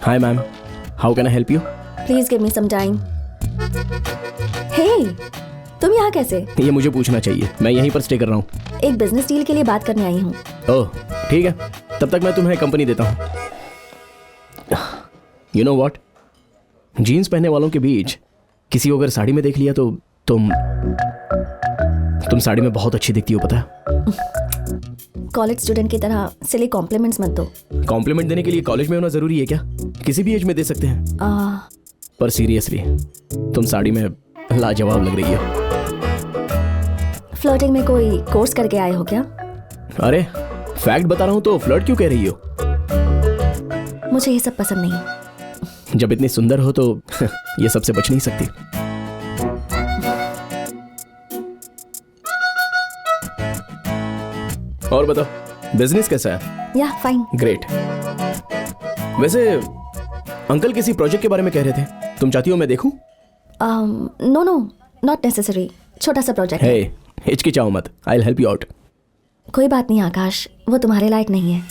Hi ma'am, how can I help you? Please give me some time. Hey, तुम यहाँ कैसे? ये मुझे पूछना चाहिए, मैं यहीं पर स्टे कर रहा हूँ। एक बिजनेस डील के लिए बात करने आई हूँ। ओह ठीक है, तब तक मैं तुम्हें कंपनी देता हूँ। You know what? जीन्स पहनने वालों के बीच किसी को अगर साड़ी में देख लिया तो तुम साड़ी में बहुत अच्छी दिखती हो, पता है? कॉलेज स्टूडेंट की तरह सिली कॉम्प्लीमेंट्स मत दो। कॉम्प्लीमेंट देने के लिए कॉलेज में होना जरूरी है क्या? किसी भी एज में दे सकते हैं। पर सीरियसली तुम साड़ी में लाजवाब लग रही हो। फ्लर्टिंग में कोई कोर्स करके आए हो क्या? अरे फैक्ट बता रहा हूँ तो फ्लर्ट क्यों कह रही हो? मुझे ये सब पसंद नहीं। जब इतनी सुंदर हो तो ये सबसे बच नहीं सकती। और बताओ बिजनेस कैसा है? या फाइन। ग्रेट। वैसे अंकल किसी प्रोजेक्ट के बारे में कह रहे थे, तुम चाहती हो मैं देखूं? नो नो नॉट नेसेसरी, छोटा सा प्रोजेक्ट है। हे हिचकिचाओ मत, I will help you out. कोई बात नहीं आकाश, वो तुम्हारे लायक नहीं है।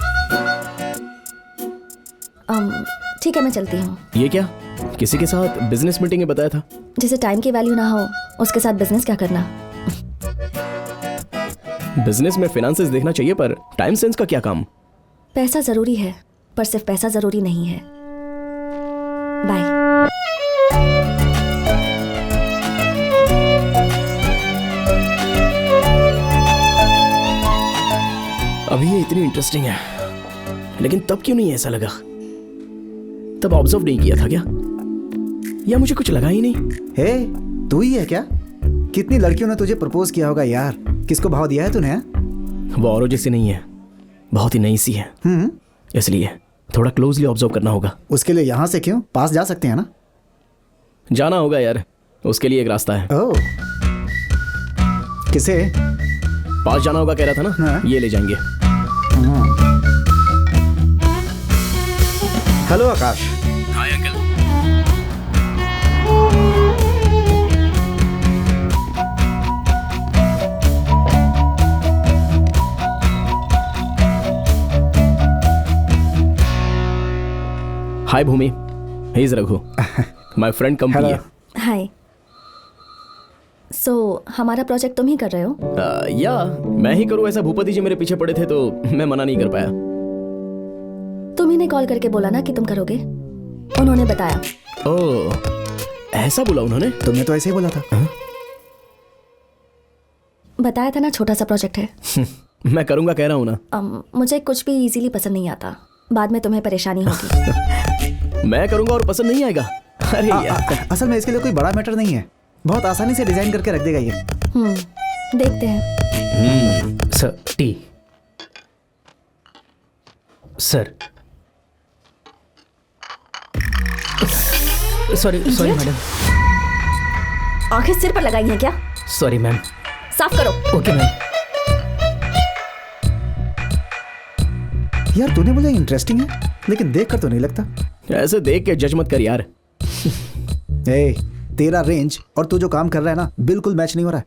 ठीक है मैं चलती हूँ। ये क्या, किसी के साथ बिजनेस मीटिंग में बताया था? जिसे टाइम की वैल्यू ना हो उसके साथ बिजनेस क्या करना। बिजनेस में फाइनेंसेस देखना चाहिए, पर टाइम सेंस का क्या काम? पैसा जरूरी है, पर सिर्फ पैसा जरूरी नहीं है। बाय। अभी ये इतनी इंटरेस्टिंग है, लेकिन तब क्यों नहीं ऐसा लगा? तब ऑब्जर्व नहीं किया था क्या, या मुझे कुछ लगा ही नहीं? हे, तू ही है क्या? कितनी लड़कियों ने तुझे प्रपोज किया होगा यार, किसको भाव दिया है तूने? वो औरों जैसी नहीं है, बहुत ही नई सी है, इसलिए थोड़ा क्लोजली ऑब्जर्व करना होगा। उसके लिए यहाँ से क्यों, पास जा सकते हैं ना? जाना होगा यार, उसके लिए एक रास्ता है। ओह, किसे? पास जाना होगा कह रहा था ना। हाँ। ये ले जाएंगे। Hello Akash. Hi uncle. Hi Bhumi, he is Raghu, my friend come here. Hi. So हमारा प्रोजेक्ट तुम ही कर रहे हो? या मैं ही करूँ ऐसा? भूपति जी मेरे पीछे पड़े थे तो मैं मना नहीं कर पाया। तुम ही ने कॉल करके बोला ना कि तुम करोगे, उन्होंने बताया। ओह, ऐसा बोला उन्होंने? तुमने तो ऐसे ही बोला था। बताया था ना, छोटा सा प्रोजेक्ट है। मैं करूँगा कह रहा हूँ ना। मुझे कुछ भी इजीली पसंद नहीं आता, बाद में तुम्हें परेशानी होगी। मैं करूँगा और पसंद नहीं आएगा? अरे यार, असल में इसके लिए कोई बड़ा मैटर नहीं है, बहुत आसानी से डिजाइन करके रख देगा ये। देखते हैं। Sir T. Sir sorry madam. आंखें सिर पर लगाई हैं क्या? Sorry ma'am. साफ करो। Okay ma'am. यार तूने बोला इंटरेस्टिंग है, लेकिन देख कर तो नहीं लगता। ऐसे देख के जज मत कर यार। ए, तेरा रेंज और तू जो काम कर रहा है ना, बिल्कुल मैच नहीं हो रहा है।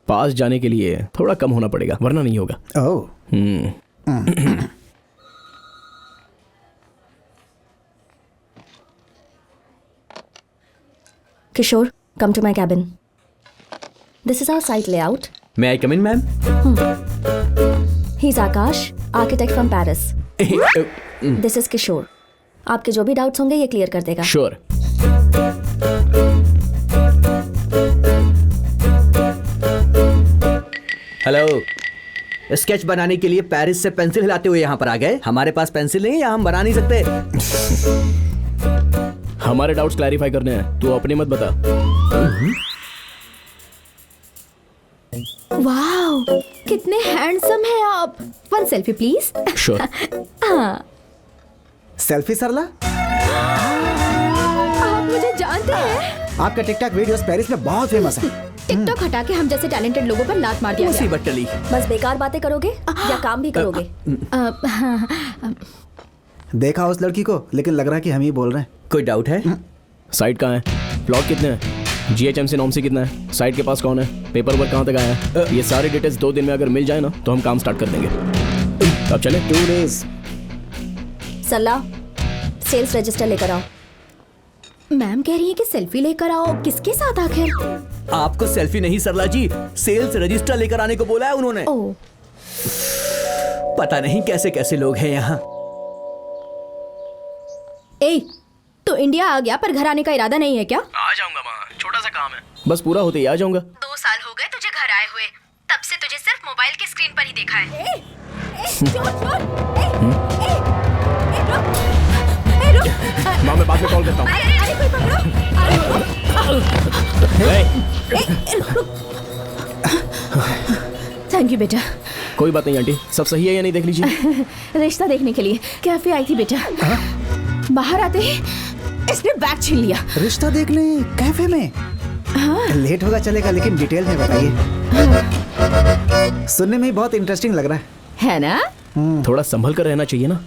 पास जाने के लिए थोड़ा कम होना पड़ेगा, वरना नहीं होगा। ओह। Kishore, come to my cabin. This is our site layout. May I come in, ma'am? He's Akash, architect from Paris. This is Kishore. आपके जो भी डाउट्स होंगे ये क्लियर कर देगा। श्योर। हेलो। स्केच बनाने के लिए पेरिस से पेंसिल हिलाते हुए यहाँ पर आ गए। हमारे पास पेंसिल नहीं है या हम बना नहीं सकते। हमारे डाउट्स क्लैरिफाई करने हैं, तू अपने मत बता। वाओ, कितने हैंडसम हैं आप। One selfie please. Sure. Selfie Sarla, आप मुझे जानते हैं? आपका टिकटॉक वीडियोस पेरिस में बहुत फेमस है। टिकटॉक हटा के हम जैसे टैलेंटेड लोगों पर लात मार दिया गया। मुसीबत टली। बस बेकार बातें करोगे या काम भी करोगे? देखा उस लड़की को, लेकिन लग रहा है कि हम ही बोल रहे हैं। कोई डाउट है? साइट कहाँ है? प्लॉट कितने हैं? GHMC नॉर्म से कितना है? साइट के पास कौन है? पेपर वर्क कहाँ तक आया है? ये सारे डिटेल्स 2 दिन में अगर मिल जाए ना तो हम काम स्टार्ट कर देंगे। अब चले। 2 days। सल्ला सेल्स रजिस्टर लेकर आओ। मैम कह रही है कि सेल्फी लेकर आओ। किसके साथ आखिर? आपको सेल्फी नहीं सरला जी, सेल्स रजिस्टर लेकर आने को बोला है उन्होंने। ओह, पता नहीं कैसे कैसे लोग हैं यहाँ। ए, तो इंडिया आ गया पर घर आने का इरादा नहीं है क्या? आ जाऊंगा माँ, छोटा सा काम है, बस पूरा होते ही आ जाऊंगा। 2 साल हो गए तुझे घर आए हुए, तब से तुझे सिर्फ मोबाइल की स्क्रीन पर ही देखा है। माँ मैं बाद में कॉल करता हूँ। अरे कोई पकड़ो। थैंक यू बेटा। कोई बात नहीं आंटी, सब सही है या नहीं देख लीजिए। रिश्ता देखने के लिए कैफे आई थी बेटा। बाहर आते ही इसने बैग छीन लिया। रिश्ता देखने कैफे में? लेट होगा चलेगा, लेकिन डिटेल में बताइए। सुनने में ही बहुत इंटरेस्टिंग लग रहा है ना? थोड़ा संभल कर रहना चाहिए ना,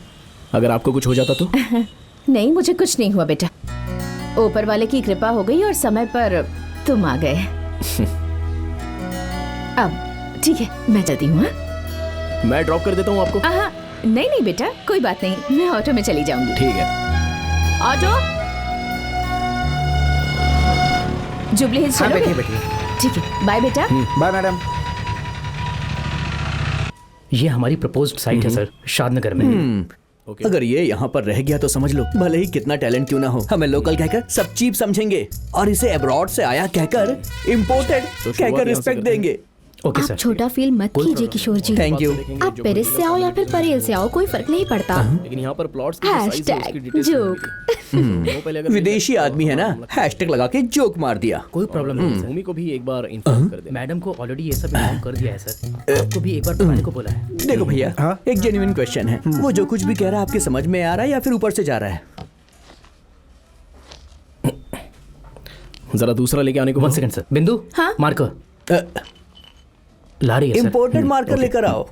अगर आपको कुछ हो जाता तो। नहीं, मुझे कुछ नहीं हुआ बेटा। ऊपर वाले की कृपा हो गई और समय पर तुम आ गए। अब ठीक है, मैं चलती हूँ। मैं ड्रॉप कर देता हूँ आपको। नहीं नहीं बेटा, कोई बात नहीं, मैं ऑटो में चली जाऊंगी। ठीक है। ऑटो जुबली हिल्स चलोगे? ठीक है, बाय बेटा। Bye madam. ये हमारी प्रपोज्ड साइट है सर, शादनगर में। अगर ये यहाँ पर रह गया तो समझ लो, भले ही कितना टैलेंट क्यों ना हो, हमें लोकल कहकर सब चीप समझेंगे और इसे अब्रॉड से आया कहकर इम्पोर्टेड कहकर रिस्पेक्ट देंगे। ओके आप सर। छोटा फील मत कीजिए किशोर जी। Thank you. आप पेरिस से आओ या फिर परेल से आओ, कोई फर्क नहीं पड़ता। लेकिन यहाँ पर प्लॉट्स की जो size है, उसकी हैशटैग details जोक। वो पहले अगर विदेशी आदमी है ना, हैशटैग लगा के जोक मार दिया। कोई प्रॉब्लम नहीं है भूमि को भी एक बार इन्फॉर्म कर सर। दे। मैडम को ऑलरेडी ये सब इन्फॉर्म कर दिया है सर, आपको भी एक बार बताने को बोला है। देखो भैया, हाँ? एक जेन्युइन क्वेश्चन है, वो जो कुछ भी कह रहा है आपके समझ में आ रहा है या फिर ऊपर से जा रहा है? जरा दूसरा लेके आने को 1 सेकंड सर। बिंदु, हाँ? मार्कर ला रही है सर। इम्पोर्टेड मार्कर लेकर आओ।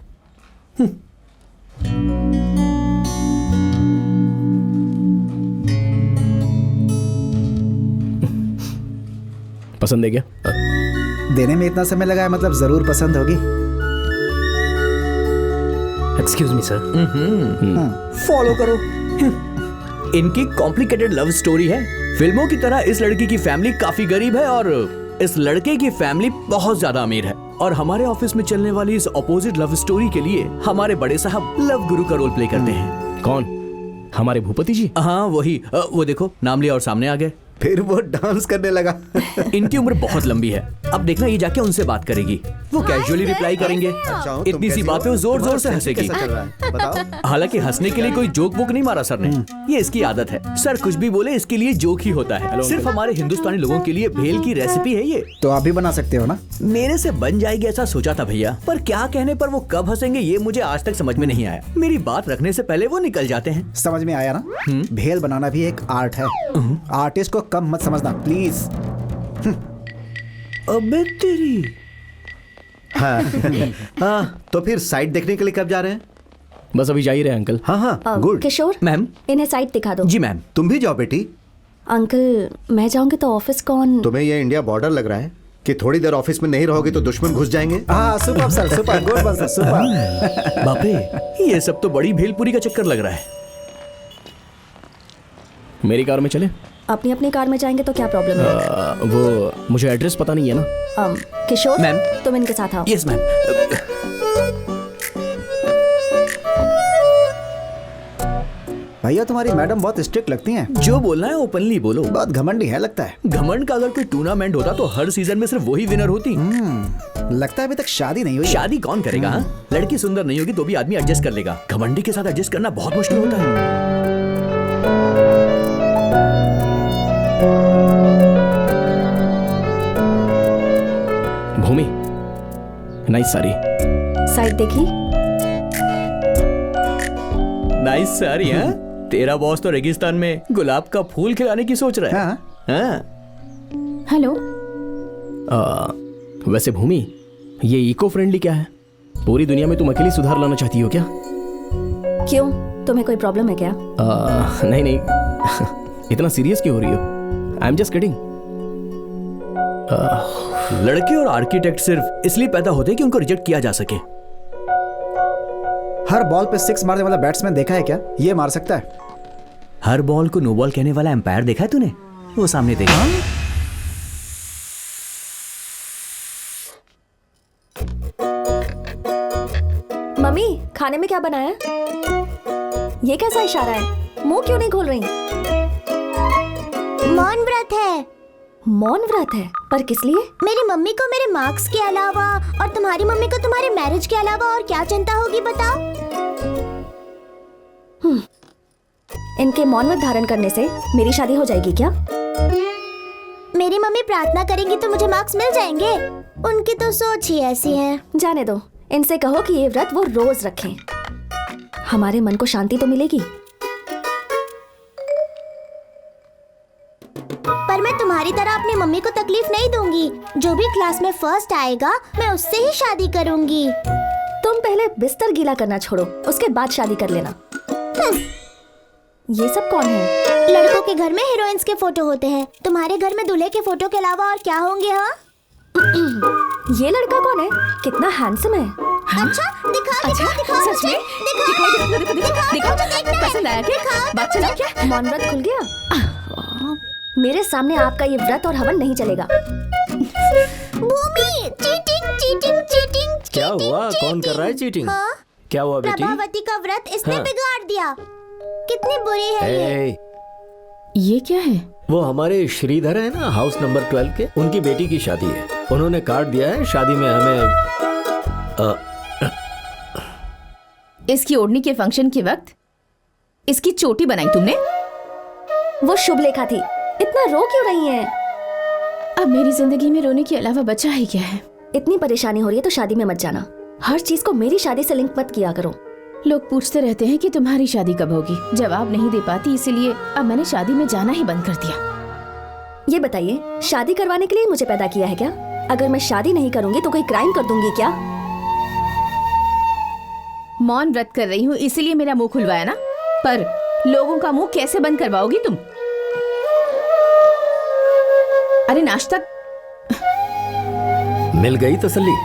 पसंद है क्या? देने में इतना समय लगा है, मतलब जरूर पसंद होगी। Excuse me sir. फॉलो करो। इनकी कॉम्प्लिकेटेड लव स्टोरी है। फिल्मों की तरह इस लड़की की फैमिली काफी गरीब है और इस लड़के की फैमिली बहुत ज्यादा अमीर है। और हमारे ऑफिस में चलने वाली इस अपोजिट लव स्टोरी के लिए हमारे बड़े साहब लव गुरु का रोल प्ले करते हैं। कौन? हमारे भूपति जी? हाँ वही। वो देखो, नाम लिया और सामने आ गए। फिर वो डांस करने लगा। इनकी उम्र बहुत लंबी है। अब देखना, ये जाके उनसे बात करेगी, वो कैजुअली रिप्लाई करेंगे। इतनी सी बात पे वो जोर जोर से हंसेगी। बताओ। हालांकि हंसने के लिए कोई जोक वोक नहीं मारा सर ने, ये इसकी आदत है। सर कुछ भी बोले इसके लिए जोक ही होता है। सिर्फ हमारे हिंदुस्तानी लोगों के लिए भेल की रेसिपी है ये। तो आप भी बना सकते हो ना? मेरे से बन जाएगी ऐसा सोचा था भैया, पर क्या कहने पर वो कब हंसेंगे ये मुझे आज तक समझ में नहीं आया। मेरी बात रखने से पहले वो निकल जाते हैं। समझ में आया ना? भेल बनाना भी एक आर्ट है। आर्टिस्ट को कम मत समझना प्लीज। अबे तेरी। हाँ, तो फिर साइट देखने के लिए कब जा रहे हैं? बस अभी जा ही रहे हैं अंकल। हाँ हाँ, गुड। किशोर, मैम। इन्हें साइट दिखा दो। जी मैम। तुम भी जाओ बेटी। अंकल, मैं जाऊंगी तो ऑफिस कौन? तुम्हें ये इंडिया बॉर्डर लग रहा है कि थोड़ी देर ऑफिस में नहीं रहोगे तो दुश्मन घुस जाएंगे। हाँ सुपर सर, सुपर गुड बस सुपर। बाप रे, ये सब तो बड़ी भेलपुरी का चक्कर लग रहा है। मेरी कार में चले? अपनी अपनी कार में जाएंगे तो क्या प्रॉब्लम है? वो मुझे एड्रेस पता नहीं है ना। किशोर, मैम। तुम इनके साथ आओ। Yes ma'am. भैया तुम्हारी मैडम बहुत स्ट्रिक्ट लगती हैं। जो बोलना है ओपनली बोलो। बहुत घमंडी है लगता है। घमंड का अगर कोई टूर्नामेंट होता तो हर सीजन में सिर्फ वही विनर होती। लगता है अभी तक शादी नहीं हुई है। शादी कौन करेगा? हाँ? लड़की सुंदर नहीं होगी तो भी आदमी एडजस्ट कर लेगा। घमंडी के साथ एडजस्ट करना बहुत मुश्किल होता है। भूमि, नाइस साड़ी। साइट देखी? नाइस सारी है। तेरा बॉस तो रेगिस्तान में गुलाब का फूल खिलाने की सोच रहा है। हाँ। हाँ। हेलो। वैसे भूमि, ये इको फ्रेंडली क्या है? पूरी दुनिया में तुम अकेली सुधार लाना चाहती हो क्या? क्यों, तुम्हें कोई प्रॉब्लम है क्या? नहीं नहीं। इतना सीरियस क्यों हो रही हो? I am just kidding. लड़के और आर्किटेक्ट सिर्फ इसलिए पैदा होते हैं कि उनको रिजेक्ट किया जा सके। हर बॉल पे 6 मारने वाला बैट्समैन देखा है क्या? ये मार सकता है। हर बॉल को नो बॉल कहने वाला एम्पायर देखा है तूने? वो सामने देखा। मम्मी खाने में क्या बनाया है? ये कैसा इशारा है? मुंह क्यों नहीं खोल रही? मौन व्रत है। मौन व्रत है? पर किस लिए? मेरी मम्मी को मेरे मार्क्स के अलावा और तुम्हारी मम्मी को तुम्हारे मैरिज के अलावा और क्या चिंता होगी बताओ? इनके मौन व्रत धारण करने से मेरी शादी हो जाएगी क्या? मेरी मम्मी प्रार्थना करेंगी तो मुझे मार्क्स मिल जाएंगे। उनकी तो सोच ही ऐसी है। जाने दो, इनसे कहो कि ये व्रत वो रोज रखें। हमारे मन को शांति तो मिलेगी। पर मैं तुम्हारी तरह अपनी मम्मी को तकलीफ नहीं दूंगी। जो भी क्लास में फर्स्ट आएगा मैं उससे ही शादी करूंगी। तुम पहले बिस्तर गीला करना छोड़ो, उसके बाद शादी कर लेना। ये सब कौन है? लड़कों के घर में हीरोइंस के फोटो होते हैं। तुम्हारे घर में दूल्हे के फोटो के अलावा और क्या होंगे? हाँ, ये लड़का कौन है? कितना हैंडसम है। अच्छा दिखाओ दिखाओ सच में? दिखाओ पसंद आया क्या? बात चला क्या? मौन व्रत खुल गया। मेरे सामने आपका ये व्रत और हवन नहीं चलेगा। भूमि चीटिंग चीटिंग चीटिंग। क्या हुआ? कौन कर रहा है चीटिंग? हाँ? क्या हुआ बेटी? प्रभावती का व्रत इसने हाँ। बिगाड़ दिया। कितनी बुरी है ये। ये क्या है? वो हमारे श्रीधर है ना, हाउस नंबर 12 के, उनकी बेटी की शादी है। उन्होंने कार्ड दिया है, शादी में हमें इसकी ओढ़नी के फंक्शन के वक्त इसकी चोटी बनाई तुमने? वो शुभ लेखा थी। इतना रो क्यों रही हैं? अब मेरी जिंदगी में रोने के अलावा बचा ही क्या है? इतनी परेशानी हो रही है तो शादी में मत जाना। हर चीज को मेरी शादी से लिंक मत किया करो। लोग पूछते रहते हैं कि तुम्हारी शादी कब होगी। जवाब नहीं दे पाती, इसीलिए अब मैंने शादी में जाना ही बंद कर दिया। ये बताइए, शादी करवाने के लिए मुझे पैदा किया है क्या? अगर मैं शादी नहीं करूंगी तो कोई क्राइम कर दूंगी क्या? मौन व्रत कर रही हूँ इसीलिए मेरा मुंह खुलवाया ना, पर लोगों का मुंह कैसे बंद करवाओगी तुम? अरे नाश्ता मिल गई तसल्ली।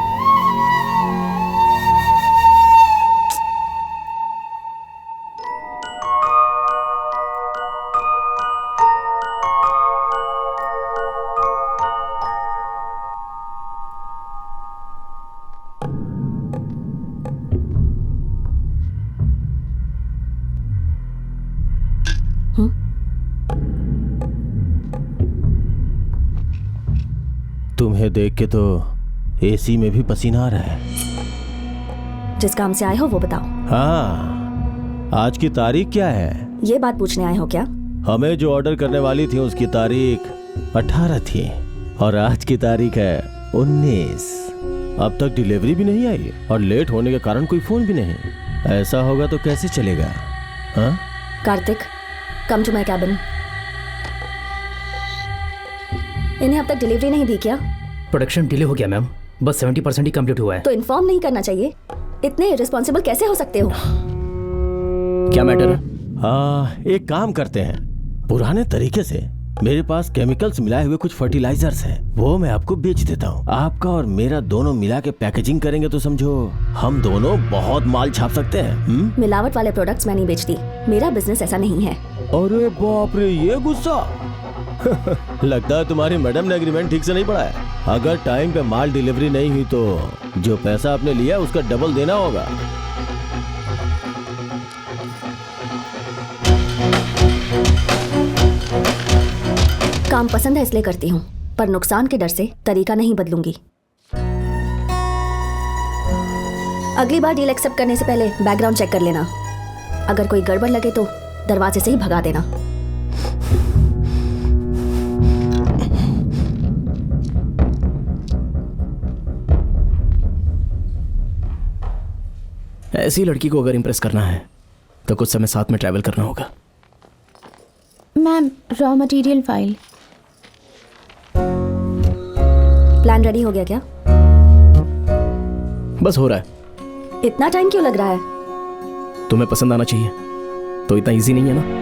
तुम्हें देख के तो एसी में भी पसीना आ रहा है। जिस काम से आए हो वो बताओ। हाँ, आज की तारीख क्या है? ये बात पूछने आए हो क्या? हमें जो ऑर्डर करने वाली थी उसकी तारीख 18 थी और आज की तारीख है 19। अब तक डिलीवरी भी नहीं आई और लेट होने के कारण कोई फोन भी नहीं। ऐसा होगा तो कैसे चलेगा? हाँ? Kartik, come to my cabin. इन्हें अब तक डिलीवरी नहीं दी क्या? प्रोडक्शन डिले हो गया मैम, बस 70% ही कंप्लीट हुआ है। तो इन्फॉर्म नहीं करना चाहिए। इतने इररिस्पॉन्सिबल कैसे हो सकते हो? क्या मैटर है? हाँ, एक काम करते हैं, पुराने तरीके से मेरे पास केमिकल्स मिलाए हुए कुछ फर्टिलाइजर्स हैं, वो मैं आपको बेच देता हूँ। आपका और मेरा दोनों मिला के पैकेजिंग करेंगे तो समझो हम दोनों बहुत माल छाप सकते हैं। मिलावट वाले प्रोडक्ट्स मैं नहीं बेचती, मेरा बिजनेस ऐसा नहीं है। अरे बाप रे, ये गुस्सा लगता है तुम्हारी मैडम ने एग्रीमेंट ठीक से नहीं पढ़ा है। अगर टाइम पे माल डिलीवरी नहीं हुई तो जो पैसा आपने लिया उसका डबल देना होगा। काम पसंद है इसलिए करती हूँ, पर नुकसान के डर से तरीका नहीं बदलूंगी। अगली बार डील एक्सेप्ट करने से पहले बैकग्राउंड चेक कर लेना। अगर कोई गड़बड़ लगे तो दरवाजे से ही भगा देना। ऐसी लड़की को अगर इम्प्रेस करना है तो कुछ समय साथ में ट्रैवल करना होगा। Ma'am, raw material file. Plan ready हो गया क्या? बस हो रहा है। इतना टाइम क्यों लग रहा है? तुम्हें पसंद आना चाहिए, तो इतना इजी नहीं है ना।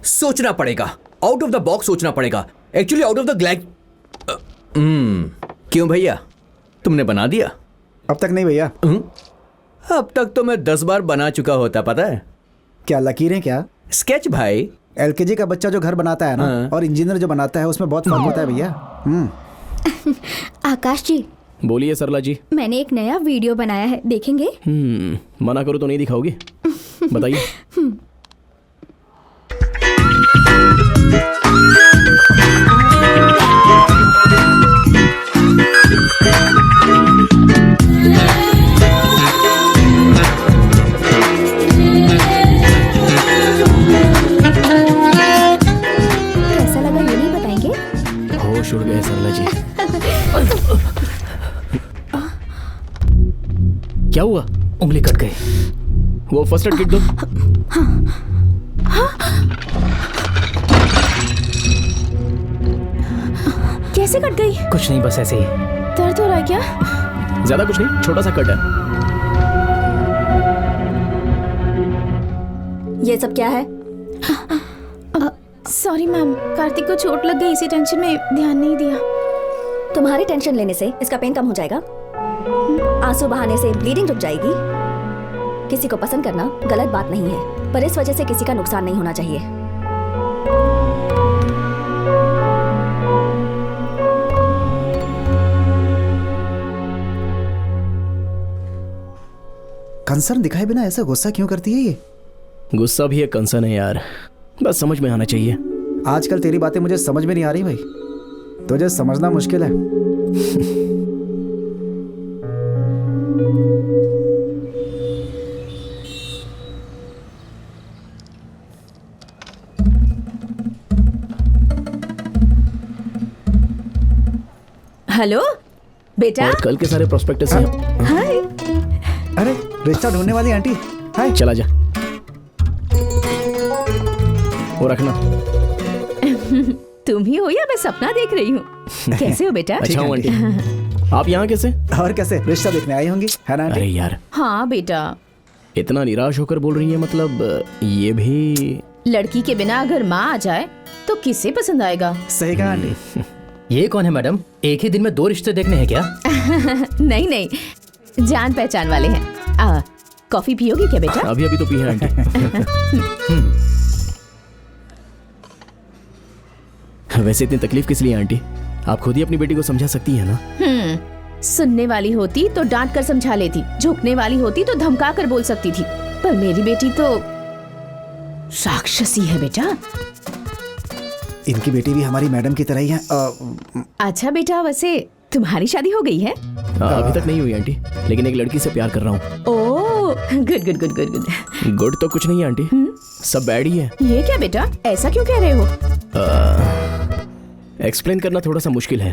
सोचना पड़ेगा। आउट ऑफ द बॉक्स सोचना पड़ेगा, एक्चुअली आउट ऑफ द ग्लैग। क्यों भैया, तुमने बना दिया? अब तक नहीं भैया। अब तक तो मैं 10 बार बना चुका होता, पता है। क्या लकीरें क्या? स्केच भाई। एलकेजी का बच्चा जो घर बनाता है ना और इंजीनियर जो बनाता है उसमें बहुत फर्क होता है भैया। आकाश जी, बोलिए सरला जी। मैंने एक नया वीडियो बनाया है, देखेंगे? मना करो तो नहीं दिखाओगे? बताइए। कैसा लगा ये नहीं बताएंगे? होश उड़ गए सरला जी। क्या हुआ? उंगली कट गई। वो फर्स्ट एड किट दो। कैसे कट गई? कुछ नहीं, बस ऐसे ही। दर्द हो रहा है क्या? ज्यादा कुछ नहीं, छोटा सा कट है। ये सब क्या है? सॉरी मैम, कार्तिक को चोट लग गई, इसी टेंशन में ध्यान नहीं दिया। तुम्हारी टेंशन लेने से इसका पेन कम हो जाएगा, आंसू बहाने से ब्लीडिंग रुक जाएगी। किसी को पसंद करना गलत बात नहीं है, पर इस वजह से किसी का नुकसान नहीं होना चाहिए। कंसर्न दिखाए बिना ऐसा गुस्सा क्यों करती है ये? गुस्सा भी एक कंसर्न है यार, बस समझ में आना चाहिए। आजकल तेरी बातें मुझे समझ में नहीं आ रही भाई, तुझे समझना मुश्किल है। हेलो बेटा। और कल के सारे प्रोस्पेक्टस हैं। हाय। अरे रिश्ता ढूंढने वाली आंटी। हाय। चला जा, वो रखना। तुम ही हो या मैं सपना देख रही हूँ? कैसे हो बेटा? अच्छा हूँ आंटी। आप यहाँ कैसे? और कैसे, रिश्ता देखने आई होंगी, है ना आंटी? अरे यार, हाँ बेटा। इतना निराश होकर बोल रही है, मतलब ये भी। लड़की के बिना अगर माँ आ जाए तो किसे पसंद आएगा? सही कहा आंटी। ये कौन है मैडम? एक ही दिन में 2 रिश्ते देखने हैं क्या? नहीं नहीं, जान पहचान वाले हैं। कॉफी पियोगे क्या बेटा? अभी अभी तो पी है आंटी। वैसे इतनी तकलीफ किस लिए आंटी? आप खुद ही अपनी बेटी को समझा सकती हैं ना। सुनने वाली होती तो डांट कर समझा लेती, झुकने वाली होती तो धमका कर बोल सकती थी, पर मेरी बेटी तो राक्षसी है बेटा। इनकी बेटी भी हमारी मैडम की तरह ही है। अच्छा बेटा, वैसे तुम्हारी शादी हो गई है? अभी तक नहीं हुई आंटी, लेकिन एक लड़की से प्यार कर रहा हूँ। Oh good good good good good. Good तो कुछ नहीं है आंटी, सब बैड ही है। ये क्या बेटा, ऐसा क्यों कह रहे हो? एक्सप्लेन करना थोड़ा सा मुश्किल है।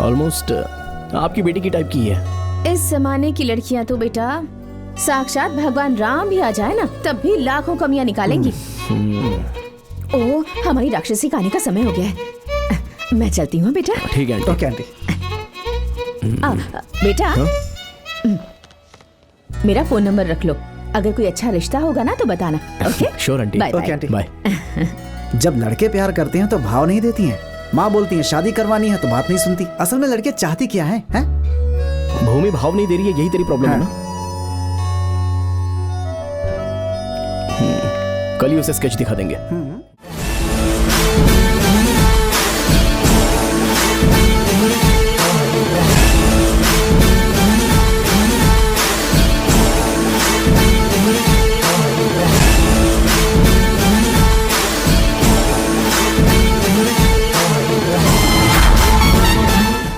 ऑलमोस्ट आपकी बेटी की टाइप की है। इस जमाने की लड़कियां तो बेटा साक्षात भगवान राम भी आ जाए ना तब भी लाखों कमियां निकालेंगी। ओह, हमारी राक्षसी कहानी का समय हो गया है, मैं चलती हूँ बेटा। ठीक है आंटी। Okay aunty. बेटा मेरा फोन नंबर रख लो, अगर कोई अच्छा रिश्ता होगा ना तो बताना। Okay sure aunty. Bye okay aunty. Bye. जब लड़के प्यार करते हैं तो भाव नहीं देती हैं। माँ बोलती है शादी करवानी है तो बात नहीं सुनती। असल में लड़के चाहती क्या है? भूमि भाव नहीं दे रही है, यही तेरी प्रॉब्लम है ना। कल ही उसे स्केच दिखा देंगे।